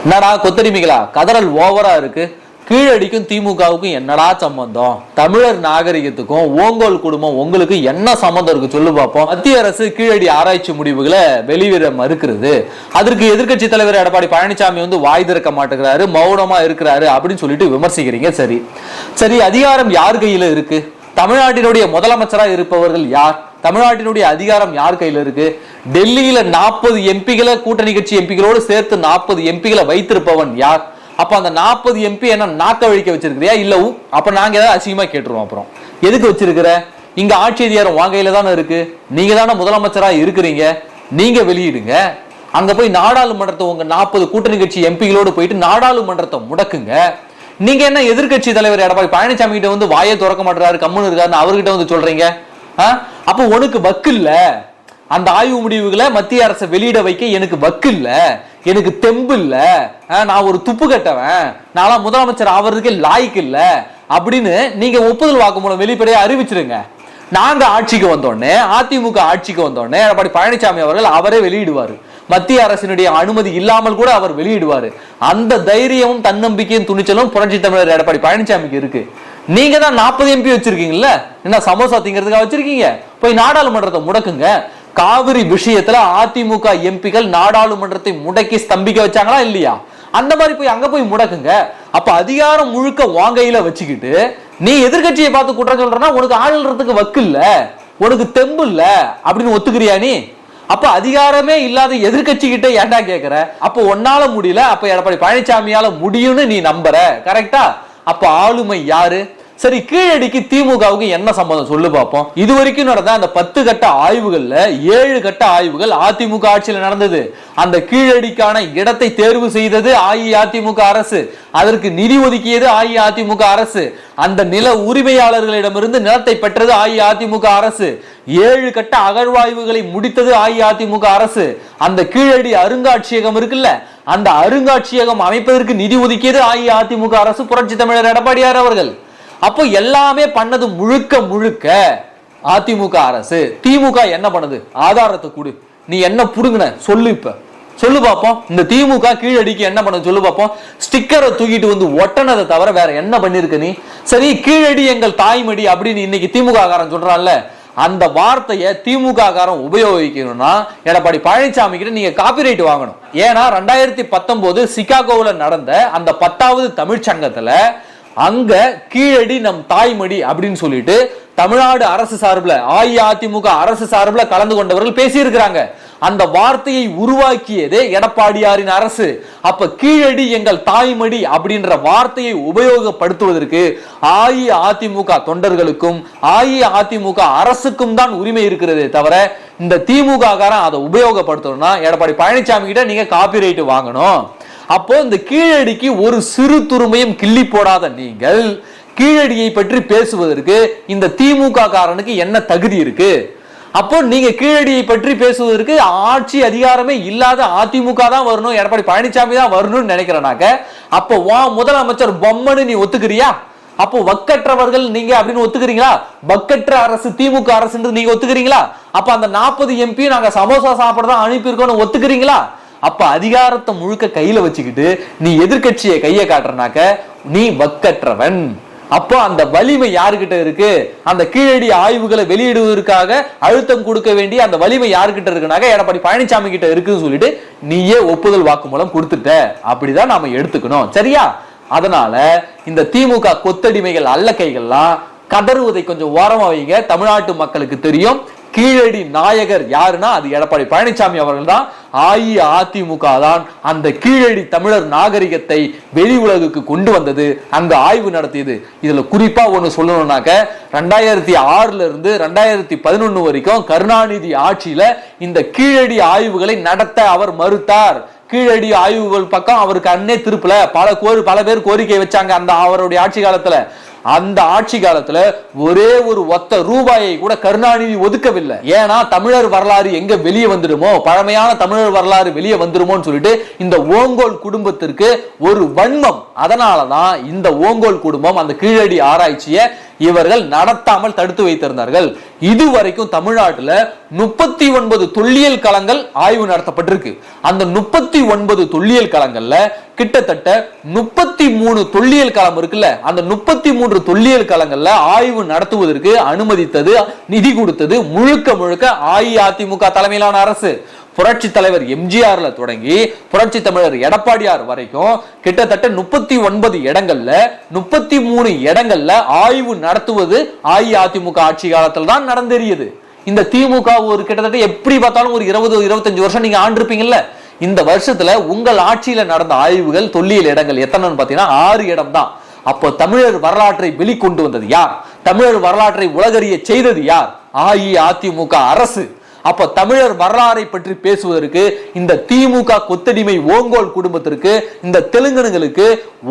என்னடா கொத்தடிமைகளா, கதறல் ஓவரா இருக்கு. கீழடிக்கும் திமுகவுக்கும் என்னடா சம்பந்தம்? தமிழர் நாகரிகத்துக்கும் ஓங்கோல் குடும்பம் உங்களுக்கு என்ன சம்பந்தம் இருக்கு சொல்லு பார்ப்போம். மத்திய அரசு கீழடி ஆராய்ச்சி முடிவுகளை வெளியிட மறுக்கிறது. அதற்கு எதிர்க்கட்சி தலைவர் எடப்பாடி பழனிசாமி வாய் திறக்க மாட்டேங்கிறாரு, மௌனமா இருக்கிறாரு அப்படின்னு சொல்லிட்டு விமர்சிக்கிறீங்க. சரி சரி, அதிகாரம் யார் கையில இருக்கு? தமிழ்நாட்டினுடைய முதலமைச்சராக இருப்பவர்கள் யார்? தமிழ்நாட்டினுடைய அதிகாரம் யார் கையில இருக்கு? டெல்லியில 40 எம்பிகளை, கூட்டணி கட்சி எம்பிகளோடு சேர்த்து 40 எம்பிகளை வைத்திருப்பவன் யார்? அப்ப அந்த 40 எம்பி என்ன நாக்க வழிக்க வச்சிருக்கிறியா? இல்ல அப்ப நாங்க ஏதாவது அசிங்கமா கேட்டுருவோம். அப்புறம் எதுக்கு வச்சிருக்கிற? இங்க ஆட்சி அதிகாரம் உங்க கையில தானே இருக்கு. நீங்க தானே முதலமைச்சரா இருக்கிறீங்க. நீங்க வெளியிடுங்க. அங்க போய் நாடாளுமன்றத்தை உங்க 40 கூட்டணி கட்சி எம்பிகளோடு போயிட்டு நாடாளுமன்றத்தை முடக்குங்க. நீங்க என்ன எதிர்கட்சி தலைவர் எடப்பாடி பழனிசாமி கிட்ட வாயை திறக்க மாட்டாரு, கம்முன்னு இருக்காருன்னு அவர்கிட்ட சொல்றீங்க? அப்ப உனக்கு வக்கு இல்ல. அந்த ஆய்வு முடிவுகளை மத்திய அரசு வெளியிட வைக்க எனக்கு வக்கு இல்ல, எனக்கு தெம்பு இல்ல, நான் ஒரு துப்பு கட்டவன், நான் முதலமைச்சர் ஆவறதுக்கு லாய்க்கு இல்ல அப்படின்னு நீங்க ஒப்புதல் வாக்குமூலம் வெளிப்படையா அறிவிச்சிருங்க. நாங்க ஆட்சிக்கு வந்தோடனே, அதிமுக ஆட்சிக்கு வந்தோடனே எடப்பாடி பழனிசாமி அவர்கள் அவரே வெளியிடுவாரு. மத்திய அரசினுடைய அனுமதி இல்லாமல் கூட அவர் வெளியிடுவாரு. அந்த தைரியமும் தன்னம்பிக்கையும் துணிச்சலும் புரட்சி தமிழர் எடப்பாடி பழனிசாமிக்கு இருக்கு. நீங்க தான் 40 எம்பி வச்சிருக்கீங்கல்ல, என்ன சமோசா திங்கிறதுக்காக வச்சிருக்கீங்க? போய் நாடாளுமன்றத்தை முடக்குங்க. காவிரி விஷயத்துல அதிமுக எம்பிகள் நாடாளுமன்றத்தை முடக்கி ஸ்தம்பிக்க வச்சாங்களா இல்லையா? அந்த மாதிரி போய் அங்க போய் முடக்குங்க. அப்ப அதிகாரம் முழுக்க வாங்கையில வச்சுக்கிட்டு நீ எதிர்கட்சியை பார்த்து குற்றம் சொல்றனா உனக்கு ஆளுறதுக்கு வக்கு இல்ல, உனக்கு தெம்பு இல்ல அப்படின்னு ஒத்துக்கிறியா நீ? அப்ப அதிகாரமே இல்லாத எதிர்கட்சி கிட்ட ஏன்டா கேக்குற? அப்ப ஒன்னால முடியல, அப்ப எடப்பாடி பழனிசாமியால முடியும்னு நீ நம்புற, கரெக்டா? அப்ப ஆளுமை யாரு? சரி, கீழடிக்கு திமுகவுக்கு என்ன சம்பந்தம் சொல்லு பார்ப்போம். இது வரைக்கும் நடந்த அந்த 10 கட்ட ஆய்வுகள்ல 7 கட்ட ஆய்வுகள் அதிமுக ஆட்சியில் நடந்தது. அந்த கீழடிக்கான இடத்தை தேர்வு செய்தது அஇஅதிமுக அரசு, அதற்கு நிதி ஒதுக்கியது அஇஅதிமுக அரசு, அந்த நில உரிமையாளர்களிடமிருந்து நிலத்தை பெற்றது அஇஅதிமுக அரசு, 7 கட்ட அகழ்வாய்வுகளை முடித்தது அஇஅதிமுக அரசு, அந்த கீழடி அருங்காட்சியகம் இருக்குல்ல, அந்த அருங்காட்சியகம் அமைப்பதற்கு நிதி ஒதுக்கியது அஇஅதிமுக அரசு, புரட்சி தமிழர் எடப்பாடியார் அவர்கள். அப்போ எல்லாமே பண்ணது முழுக்க முழுக்க அதிமுக அரசு. திமுக என்ன பண்ணுது? ஆதாரத்தை கொடு. நீ என்ன புடுங்கின சொல்லு, இப்ப சொல்லு பாப்போம். இந்த திமுக கீழடிக்கு என்ன பண்ண சொல்லு பாப்போம். ஸ்டிக்கரை தூக்கிட்டு ஒட்டனதை தவிர வேற என்ன பண்ணிருக்க நீ? சரி, கீழடி எங்கள் தாய்மடி அப்படின்னு இன்னைக்கு திமுக காரன் சொல்றான்ல, அந்த வார்த்தையை திமுக காரன் உபயோகிக்கணும்னா எடப்பாடி பழனிசாமி கிட்ட நீங்க காப்பிரைட் வாங்கணும். ஏன்னா 2019 சிகாகோவில் நடந்த அந்த 10வது தமிழ்ச்சங்கத்துல அங்க கீழடி நம் தாய்மடி அப்படின்னு சொல்லிட்டு தமிழ்நாடு அரசு சார்பில், அஇஅதிமுக அரசு சார்பில் கலந்து கொண்டவர்கள் பேசியிருக்கிறாங்க. அந்த வார்த்தையை உருவாக்கியதே எடப்பாடியாரின் அரசு. அப்ப கீழடி எங்கள் தாய்மடி அப்படின்ற வார்த்தையை உபயோகப்படுத்துவதற்கு அஇஅதிமுக தொண்டர்களுக்கும் அஇஅதிமுக அரசுக்கும் தான் உரிமை இருக்கிறதே தவிர இந்த திமுக காரன் அதை உபயோகப்படுத்தணும்னா எடப்பாடி பழனிசாமி கிட்ட நீங்க காப்பிரைட் வாங்கணும். அப்போ இந்த கீழடிக்கு ஒரு சிறு துருமையும் கிள்ளி போடாத நீங்கள் கீழடியை பற்றி பேசுவதற்கு இந்த திமுக காரனுக்கு என்ன தகுதி இருக்கு? அப்போ நீங்க கீழடியை பற்றி பேசுவதற்கு ஆட்சி அதிகாரமே இல்லாத அதிமுக தான் வரணும், எடப்பாடி பழனிசாமி தான் வரணும்னு நினைக்கிறனாக்க அப்போ முதலமைச்சர் பொம்மனு நீ ஒத்துக்கிறியா? அப்போ வக்கற்றவர்கள் நீங்க அப்படின்னு ஒத்துக்கிறீங்களா? வக்கற்ற அரசு திமுக அரசு நீங்க ஒத்துக்கிறீங்களா? அப்ப அந்த 40 எம்பி நாங்க சமோசா சாப்பிடதான் அனுப்பியிருக்கோம்னு ஒத்துக்கிறீங்களா? அப்ப அதிகாரத்தை முழுக்க கையில வச்சுக்கிட்டு நீ எதிர்கட்சியை கையை காட்டுறனாக்க நீ வக்கற்றவன். அப்போ அந்த வலிமை யாருக்கிட்ட இருக்கு? அந்த கீழடி ஆய்வுகளை வெளியிடுவதற்காக அழுத்தம் கொடுக்க வேண்டிய அந்த வலிமை யாருக்கிட்ட இருக்குனாக்க எடப்பாடி பழனிசாமி கிட்ட இருக்குன்னு சொல்லிட்டு நீயே ஒப்புதல் வாக்குமூலம் கொடுத்துட்ட. அப்படிதான் நாம எடுத்துக்கணும், சரியா? அதனால இந்த திமுக கொத்தடிமைகள் அல்ல கைகள்லாம் கதறுவதை கொஞ்சம் ஓரமா வைங்க. தமிழ்நாட்டு மக்களுக்கு தெரியும் கீழடி நாயகர் யாருன்னா அது எடப்பாடி பழனிசாமி அவர்கள் தான். அஇஅதிமுக தான் அந்த கீழடி தமிழர் நாகரிகத்தை வெளி உலகுக்கு கொண்டு வந்தது, அங்க ஆய்வு நடத்தியது. இதுல குறிப்பா ஒண்ணு சொல்லணும்னாக்க 2006 இருந்து 2011 வரைக்கும் கருணாநிதி ஆட்சியில இந்த கீழடி ஆய்வுகளை நடத்த அவர் மறுத்தார். கீழடி ஆய்வுகள் பக்கம் அவருக்கு அன்னே திருப்பல. பல பேர் கோரிக்கை வச்சாங்க அந்த அவருடைய ஆட்சி காலத்துல. அந்த ஆட்சி காலத்துல ஒரே ஒரு ஒத்த ரூபாயை கூட கருணாநிதி ஒதுக்கவில்லை. ஏன்னா தமிழர் வரலாறு எங்க வெளியே வந்துடுமோ, பழமையான தமிழர் வரலாறு வெளியே வந்துடுமோன்னு சொல்லிட்டு இந்த ஓங்கோல் குடும்பத்திற்கு ஒரு வன்மம். அதனாலதான் இந்த ஓங்கோல் குடும்பம் அந்த கீழடி ஆராய்ச்சியை இவர்கள் நடத்தாமல் தடுத்து வைத்திருந்தார்கள். இதுவரைக்கும் தமிழ்நாட்டில் 39 தொல்லியல் களங்கள் ஆய்வு நடத்தப்பட்டிருக்கு. அந்த 39 தொல்லியல் களங்கள்ல கிட்டத்தட்ட 33 தொல்லியல் களம் இருக்குல்ல, அந்த 33 தொல்லியல் களங்கள்ல ஆய்வு நடத்துவதற்கு அனுமதித்தது, நிதி கொடுத்தது முழுக்க முழுக்க அஇஅதிமுக தலைமையிலான அரசு. புரட்சி தலைவர் எம்ஜிஆர்ல தொடங்கி புரட்சி தமிழர் எடப்பாடியார் வரைக்கும் கிட்டத்தட்ட 39 இடங்கள்ல 33 இடங்கள்ல ஆய்வு நடத்துவது அஇஅதிமுக ஆட்சி காலத்தில் தான் நடந்தேறியது. இந்த திமுக ஒரு கிட்டத்தட்ட எப்படி பார்த்தாலும் ஒரு 20-25 வருஷம் நீங்க ஆண்டிருப்பீங்கல்ல. இந்த வருஷத்துல உங்கள் ஆட்சியில நடந்த ஆய்வுகள் தொல்லியல் இடங்கள் எத்தனைன்னு பாத்தீங்கன்னா 6 இடம் தான். அப்போ தமிழர் வரலாற்றை வெளிக்கொண்டு வந்தது யார்? தமிழர் வரலாற்றை உலகறிய செய்தது யார்? அஇஅதிமுக அரசு. அப்ப தமிழர் வரலாறை பற்றி பேசுவதற்கு இந்த திமுக கொத்தடிமை ஓங்கோல் குடும்பத்திற்கு, இந்த தெலுங்கனுங்களுக்கு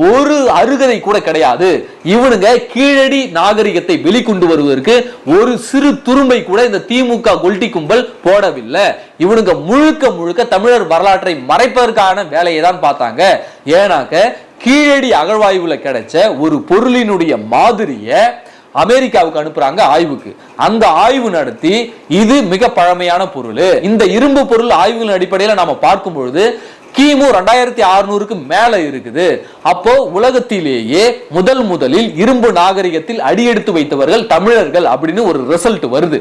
ஒரு அருகதை கூட கிடையாது. இவனுங்க கீழடி நாகரிகத்தை வெளிக்கொண்டு வருவதற்கு ஒரு சிறு துரும்பை கூட இந்த திமுக கொல்டி கும்பல் போடவில்லை. இவனுங்க முழுக்க முழுக்க தமிழர் வரலாற்றை மறைப்பதற்கான வேலையை தான் பார்த்தாங்க. ஏனாக்க கீழடி அகழ்வாய்வுல கிடைச்ச ஒரு பொருளினுடைய மாதிரிய அமெரிக்காவுக்கு அனுப்புறாங்க ஆய்வுக்கு. அந்த ஆய்வு நடத்தி இது மிக பழமையான பொருள், இந்த இரும்பு பொருள் ஆய்வுகளின் அடிப்படையில் நாம பார்க்கும் பொழுது கிமு 2600க்கு மேல இருக்குது. அப்போ உலகத்திலேயே முதலில் இரும்பு நாகரிகத்தில் அடியெடுத்து வைத்தவர்கள் தமிழர்கள் அப்படின்னு ஒரு ரிசல்ட் வருது.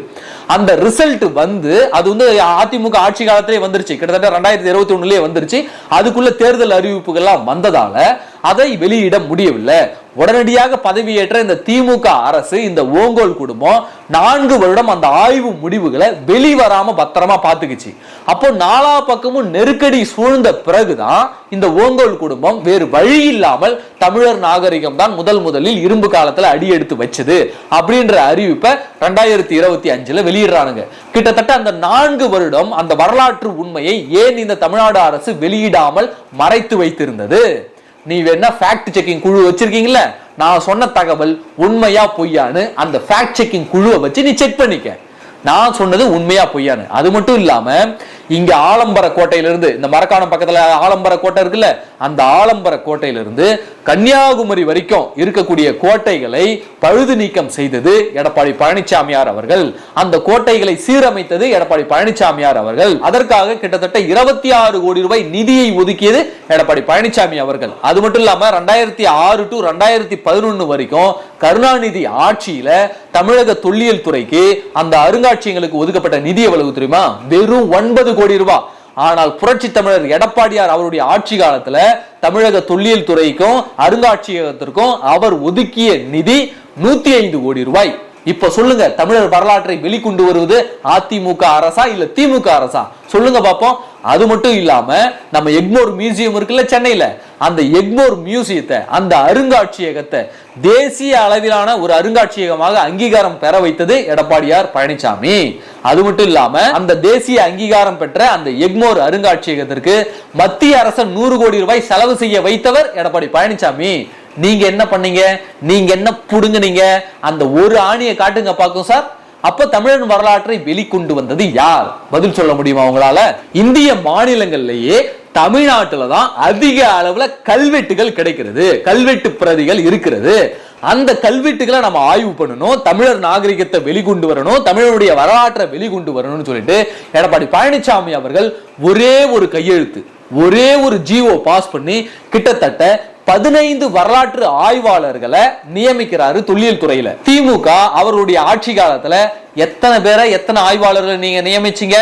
அந்த ரிசல்ட் வந்து அது வந்து அதிமுக ஆட்சி காலத்திலே வந்துருச்சு, கிட்டத்தட்ட 2021 வந்துருச்சு. அதுக்குள்ள தேர்தல் அறிவிப்புகள்லாம் வந்ததால அதை வெளியிட முடியவில்லை. உடனடியாக பதவியேற்ற இந்த திமுக அரசு, இந்த ஓங்கோல் குடும்பம் 4 வருடம் அந்த ஆய்வு முடிவுகளை வெளிவராம பத்திரமா பாத்துக்குச்சு. அப்போ 4 பக்கமும் நெருக்கடி சூழ்ந்த பிறகுதான் இந்த ஓங்கோல் குடும்பம் வேறு வழி இல்லாமல் தமிழர் நாகரிகம் தான் முதலில் இரும்பு காலத்துல அடி எடுத்து வச்சது அப்படின்ற அறிவிப்பை 2025 வெளியிடுறானுங்க. கிட்டத்தட்ட அந்த 4 வருடம் அந்த வரலாற்று உண்மையை ஏன் இந்த தமிழ்நாடு அரசு வெளியிடாமல் மறைத்து வைத்திருந்தது? நீ வேணா ஃபேக்ட் செக்கிங் குழு வச்சிருக்கீங்களா, நான் சொன்ன தகவல் உண்மையா பொய்யான்னு அந்த ஃபேக்ட் செக்கிங் குழுவை வச்சு நீ செக் பண்ணிக்க, நான் சொன்னது உண்மையா பொய்யான்னு. அது மட்டும் இல்லாம இங்க ஆலம்பர கோட்டையிலிருந்து, இந்த மரக்காணம் பக்கத்துல ஆலம்பர கோட்டை இருக்குல்ல, அந்த ஆலம்பர கோட்டையிலிருந்து கன்னியாகுமரி வரைக்கும் இருக்கக்கூடிய கோட்டைகளை பழுது நீக்கம் செய்தது எடப்பாடி பழனிசாமியார் அவர்கள். அந்த கோட்டைகளை சீரமைத்தது எடப்பாடி பழனிசாமியார் அவர்கள். அதற்காக கிட்டத்தட்ட 26 கோடி ரூபாய் நிதியை ஒதுக்கியது எடப்பாடி பழனிசாமி அவர்கள். அது மட்டும் இல்லாம 2006 to 2011 வரைக்கும் கருணாநிதி ஆட்சியில தமிழக தொல்லியல் துறைக்கு அந்த அருங்காட்சியங்களுக்கு ஒதுக்கப்பட்ட நிதி எவ்வளவு தெரியுமா? வெறும் 9 கோடி ரூபாய். ஆனால் புரட்சி தமிழர் எடப்பாடியார் அவருடைய ஆட்சி காலத்துல தமிழக தொல்லியல் துறைக்கும் அருங்காட்சியகத்திற்கும் அவர் ஒதுக்கிய நிதி 105 கோடி ரூபாய். இப்ப சொல்லுங்க, தமிழர் வரலாற்றை வெளிக்கொண்டு வருவது அதிமுக அரசா இல்ல திமுக அரசா? சொல்லுங்க பாப்போம். அது மட்டும் இல்லாம நம்ம எக்மோர் மியூசியம் இருக்குல்ல சென்னையில, அந்த எக்மோர் மியூசியத்தை, அந்த அருங்காட்சியகத்தை தேசிய அளவிலான ஒரு அருங்காட்சியகமாக அங்கீகாரம் பெற வைத்தது எடப்பாடியார் பழனிசாமி. அது மட்டும் இல்லாம அந்த தேசிய அங்கீகாரம் பெற்ற அந்த எக்மோர் அருங்காட்சியகத்திற்கு மத்திய அரசு 100 கோடி ரூபாய் செலவு செய்ய வைத்தவர் எடப்பாடி பழனிசாமி. நீங்க என்ன பண்ணீங்க? நீங்க என்ன புடுங்குனீங்க? அந்த ஒரு ஆணியை காட்டுங்க பாக்கும் சார். அப்ப தமிழன் வரலாற்றை வெளிக்கொண்டு வந்தது யார்? பதில் சொல்ல முடியுமா உங்களால? இந்திய மாநிலங்களிலேயே தமிழ்நாட்டுல தான் அதிக அளவுல கல்வெட்டுகள் கிடைக்கிறது, கல்வெட்டு பிரதிகள் இருக்கிறது. அந்த கல்வெட்டுகளை நம்ம ஆய்வு பண்ணணும், தமிழர் நாகரிகத்தை வெளிக்கொண்டு வரணும், தமிழருடைய வரலாற்றை வெளிக்கொண்டு வரணும்னு சொல்லிட்டு எடப்பாடி பழனிசாமி அவர்கள் ஒரே ஒரு கையெழுத்து, ஒரே ஒரு ஜிஓ பாஸ் பண்ணி கிட்டத்தட்ட 15 வரலாற்று ஆய்வாளர்களை நியமிக்கிறாரு தொல்லியல் துறையில. திமுக அவருடைய ஆட்சி காலத்துல எத்தனை பேரை, எத்தனை ஆய்வாளர்களை நீங்க நியமிச்சீங்க?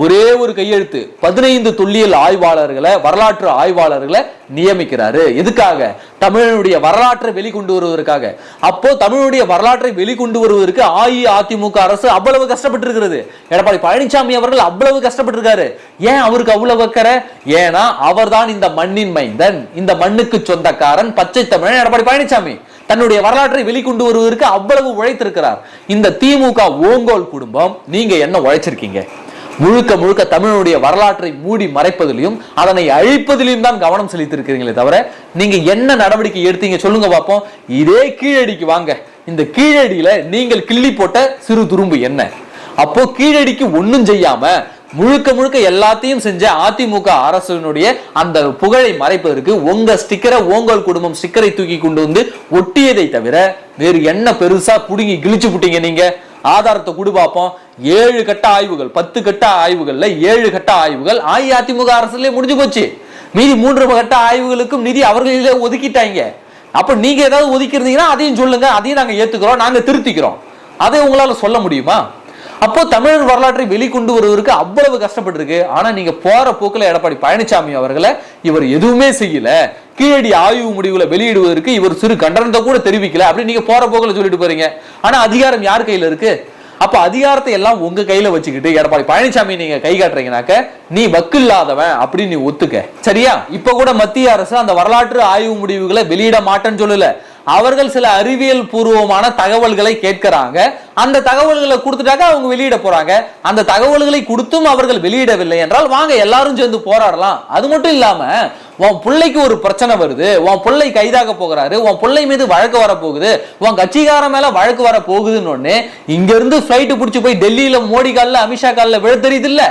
ஒரே ஒரு கையெழுத்து 15 தொல்லியல் ஆய்வாளர்களை, வரலாற்று ஆய்வாளர்களை நியமிக்கிறாரு. எதுக்காக? தமிழனுடைய வரலாற்றை வெளிக்கொண்டு வருவதற்காக. அப்போ தமிழுடைய வரலாற்றை வெளிக்கொண்டு வருவதற்கு அஇஅதிமுக அரசு அவ்வளவு கஷ்டப்பட்டு இருக்கிறது. எடப்பாடி பழனிசாமி அவர்கள் அவ்வளவு கஷ்டப்பட்டிருக்காரு. ஏன் அவருக்கு அவ்வளவு அக்கறை? ஏன்னா அவர்தான் இந்த மண்ணின் மைந்தன், இந்த மண்ணுக்கு சொந்தக்காரன், பச்சை தமிழன் எடப்பாடி பழனிசாமி. தன்னுடைய வரலாற்றை வெளிக்கொண்டு வருவதற்கு அவ்வளவு உழைத்திருக்கிறார். இந்த திமுக ஓங்கோல் குடும்பம் நீங்க என்ன உழைச்சிருக்கீங்க? முழுக்க முழுக்க தமிழுடைய வரலாற்றை மூடி மறைப்பதிலும் அதனை அழிப்பதிலும் தான் கவனம் செலுத்திருக்கிறீங்களே தவிர நீங்க என்ன நடவடிக்கை எடுத்தீங்க சொல்லுங்க பாப்போம். இதே கீழடிக்கு வாங்க. இந்த கீழடியில நீங்கள் கிள்ளி போட்ட சிறு துரும்பு என்ன? அப்போ கீழடிக்கு ஒன்னும் செய்யாம முழுக்க முழுக்க எல்லாத்தையும் செஞ்ச அதிமுக அரசினுடைய அந்த புகழை மறைப்பதற்கு உங்க ஸ்டிக்கரை ஓங்கோல் குடும்பம் ஸ்டிக்கரை தூக்கி கொண்டு வந்து ஒட்டியதை தவிர வேறு என்ன பெருசா புடுங்கி கிழிச்சு புட்டீங்க நீங்க? ஆதாரத்தை கொடு பார்ப்போம். 7 கட்ட ஆய்வுகள், 10 கட்ட ஆய்வுகள்ல 7 கட்ட ஆய்வுகள் அஇஅதிமுக அரசுலயே முடிஞ்சு போச்சு. மீதி 3 கட்ட ஆய்வுகளுக்கும் நிதி அவர்களே ஒதுக்கிட்டாங்க. அப்ப நீங்க ஏதாவது ஒதுக்கிருந்தீங்கன்னா அதையும் சொல்லுங்க, அதையும் நாங்க ஏத்துக்கிறோம், நாங்க திருத்திக்கிறோம். அதை உங்களால சொல்ல முடியுமா? அப்போ தமிழர் வரலாற்றை வெளிக்கொண்டு வருவதற்கு அவ்வளவு கஷ்டப்பட்டு இருக்கு. ஆனா நீங்க போற போக்குல எடப்பாடி பழனிசாமி அவர்களை இவர் எதுவுமே செய்யல, கீழடி ஆய்வு முடிவுகளை வெளியிடுவதற்கு இவர் சிறு கண்டனத்தை கூட தெரிவிக்கல அப்படின்னு நீங்க போற போக்குல சொல்லிட்டு போறீங்க. ஆனா அதிகாரம் யார் கையில இருக்கு? அப்ப அதிகாரத்தை எல்லாம் உங்க கையில வச்சுக்கிட்டு எடப்பாடி பழனிசாமி நீங்க கை காட்டுறீங்கனாக்க நீ வக்கு இல்லாதவன் அப்படின்னு நீ ஒத்துக்க. சரியா? இப்ப கூட மத்திய அரசு அந்த வரலாற்று ஆய்வு முடிவுகளை வெளியிட மாட்டேன்னு சொல்லல. அவர்கள் சில அறிவியல் பூர்வமான தகவல்களை கேட்கிறாங்க. அந்த தகவல்களை கொடுத்துட்டாக்க அவங்க வெளியிட போறாங்க. அந்த தகவல்களை கொடுத்தும் அவர்கள் வெளியிடவில்லை என்றால் வாங்க எல்லாரும் சேர்ந்து போராடலாம். அது மட்டும் இல்லாம உன் பிள்ளைக்கு ஒரு பிரச்சனை வருது, உன் பிள்ளை கைதாக போகிறாரு, உன் பிள்ளை மீது வழக்கு வர போகுது, உன் கட்சிக்கார மேல வழக்கு வர போகுதுன்னு இங்க இருந்து பிளைட் பிடிச்சு போய் டெல்லியில மோடி காலில் அமித்ஷா காலில் விழ தெரியுது இல்ல?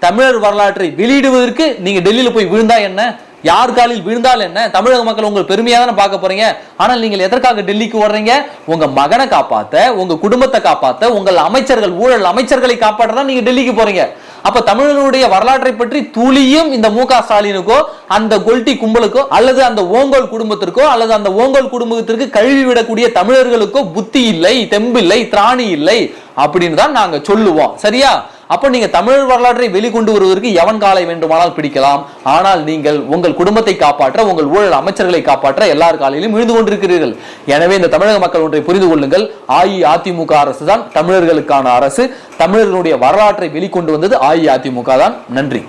தமிழர் வரலாற்றை வெளியிடுவதற்கு நீங்க டெல்லியில போய் விழுந்தா என்ன, யார் காலில் விழுந்தால் என்ன? தமிழக மக்கள் உங்கள் பெருமையா தானே பார்க்க போறீங்க. ஆனால் நீங்கள் எதற்காக டெல்லிக்கு வர்றீங்க? உங்க மகனை காப்பாத்த, உங்க குடும்பத்தை காப்பாத்த, உங்கள் அமைச்சர்கள் ஊழல் அமைச்சர்களை காப்பாற்றதான் நீங்க டெல்லிக்கு போறீங்க. அப்ப தமிழர்களுடைய வரலாற்றை பற்றி துளியும் இந்த மு க ஸ்டாலினுக்கோ அந்த கொல்டி கும்பலுக்கோ அல்லது அந்த ஓங்கோல் குடும்பத்திற்கோ அல்லது அந்த ஓங்கோல் குடும்பத்திற்கு கழுவி விடக்கூடிய தமிழர்களுக்கோ புத்தி இல்லை, தெம்பில்லை, திராணி இல்லை அப்படின்னு தான் நாங்க சொல்லுவோம். சரியா? அப்ப நீங்க தமிழர் வரலாற்றை வெளிக்கொண்டு வருவதற்கு எவன் காலை வேண்டுமானால் பிடிக்கலாம். ஆனால் நீங்கள் உங்கள் குடும்பத்தை காப்பாற்ற, உங்கள் ஊழல் அமைச்சர்களை காப்பாற்ற எல்லார் காலையிலும் விழுந்து கொண்டிருக்கிறீர்கள். எனவே இந்த தமிழக மக்கள் ஒன்றை புரிந்து கொள்ளுங்கள். அஇஅதிமுக அரசு தான் தமிழர்களுக்கான அரசு. தமிழர்களுடைய வரலாற்றை வெளிக்கொண்டு வந்தது அஇஅதிமுக தான். நன்றி.